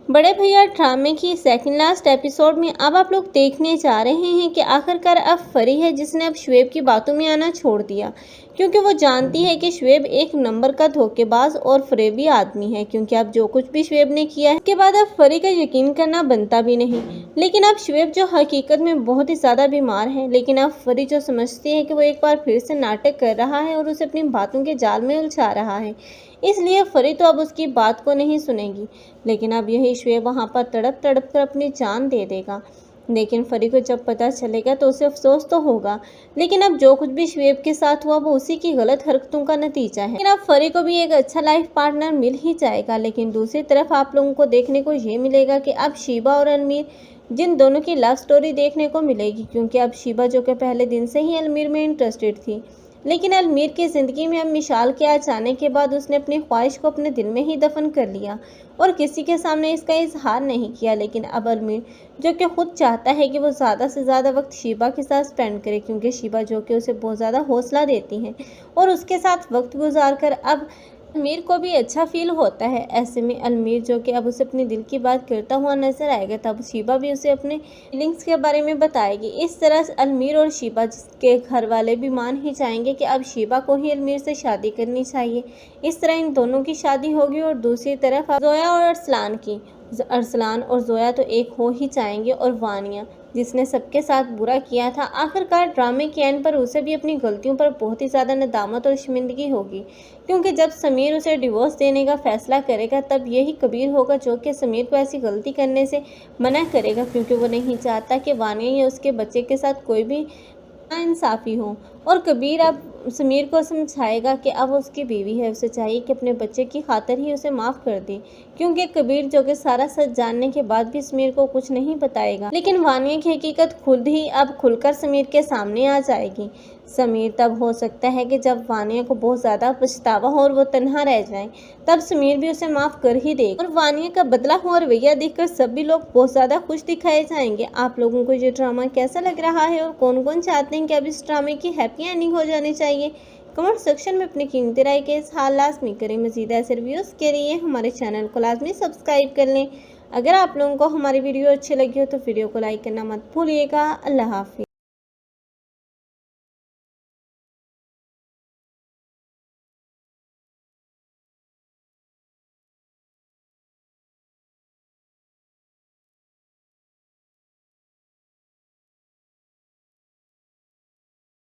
बड़े भैया ड्रामे की सेकंड लास्ट एपिसोड में अब आप लोग देखने जा रहे हैं कि आखिरकार अब फरी है जिसने अब शुएब की बातों में आना छोड़ दिया, क्योंकि वो जानती है कि शुएब एक नंबर का धोखेबाज और फरेबी आदमी है। क्योंकि अब जो कुछ भी शुएब ने किया है उसके बाद अब फरी का यकीन करना बनता भी नहीं। लेकिन अब शुएब जो हकीकत में बहुत ही ज़्यादा बीमार है, लेकिन अब फरी जो समझती है कि वो एक बार फिर से नाटक कर रहा है और उसे अपनी बातों के जाल में उलझा रहा है, इसलिए फरी तो अब उसकी बात को नहीं सुनेगी। लेकिन अब यही शुएब वहाँ पर तड़प तड़प कर अपनी जान दे देगा। लेकिन फरी को जब पता चलेगा तो उसे अफसोस तो होगा, लेकिन अब जो कुछ भी शुएब के साथ हुआ वो उसी की गलत हरकतों का नतीजा है। लेकिन अब फरी को भी एक अच्छा लाइफ पार्टनर मिल ही जाएगा। लेकिन दूसरी तरफ आप लोगों को देखने को ये मिलेगा कि अब शीबा और अलमीर, जिन दोनों की लव स्टोरी देखने को मिलेगी। क्योंकि अब शीबा जो कि पहले दिन से ही अलमीर में इंटरेस्टेड थी, लेकिन अलमीर की ज़िंदगी में अब मिशाल के आ जाने के बाद उसने अपनी ख्वाहिश को अपने दिल में ही दफन कर लिया और किसी के सामने इसका इजहार नहीं किया। लेकिन अब अलमीर जो कि खुद चाहता है कि वो ज़्यादा से ज़्यादा वक्त शीबा के साथ स्पेंड करे, क्योंकि शीबा जो कि उसे बहुत ज़्यादा हौसला देती हैं और उसके साथ वक्त गुजार कर अब अलमीर को भी अच्छा फील होता है। ऐसे में अलमीर जो कि अब उसे अपने दिल की बात करता हुआ नजर आएगा, तब शीबा भी उसे अपने फीलिंग्स के बारे में बताएगी। इस तरह अलमीर और शीबा के घर वाले भी मान ही जाएंगे कि अब शीबा को ही अलमीर से शादी करनी चाहिए। इस तरह इन दोनों की शादी होगी। और दूसरी तरफ जोया और अरसलान और जोया तो एक हो ही जाएंगे, और वानिया जिसने सबके साथ बुरा किया था, आखिरकार ड्रामे के एंड पर उसे भी अपनी गलतियों पर बहुत ही ज़्यादा नदामत और शर्मिंदगी होगी। क्योंकि जब समीर उसे डिवोर्स देने का फैसला करेगा तब यही कबीर होगा जो कि समीर को ऐसी गलती करने से मना करेगा, क्योंकि वो नहीं चाहता कि वानिया या उसके बच्चे के साथ कोई भी नाइंसाफ़ी हो। और कबीर अब समीर को समझाएगा कि अब उसकी बीवी है, उसे चाहिए कि अपने बच्चे की खातिर ही उसे माफ़ कर दे। क्योंकि कबीर जो कि सारा सच जानने के बाद भी समीर को कुछ नहीं बताएगा, लेकिन वानिया की हकीकत खुद ही अब खुलकर समीर के सामने आ जाएगी। समीर तब हो सकता है कि जब वानिया को बहुत ज़्यादा पछतावा हो और वो तन्हा रह जाए, तब समीर भी उसे माफ़ कर ही देगा। और वानिया का बदला हुआ रवैया देखकर सभी लोग बहुत ज़्यादा खुश दिखाए जाएंगे। आप लोगों को ये ड्रामा कैसा लग रहा है और कौन कौन चाहते हैं कि अब इस ड्रामे की हैप्पी एंडिंग हो जानी चाहिए? कमेंट सेक्शन में अपनी कीमती राय के इज़हार लाजमी करें। मज़ीद ऐसे रिव्यूज़ के लिए हमारे चैनल को लाजमी सब्सक्राइब कर लें। अगर आप लोगों को हमारी वीडियो अच्छी लगी हो तो वीडियो को लाइक करना मत भूलिएगा। अल्लाह हाफिज़।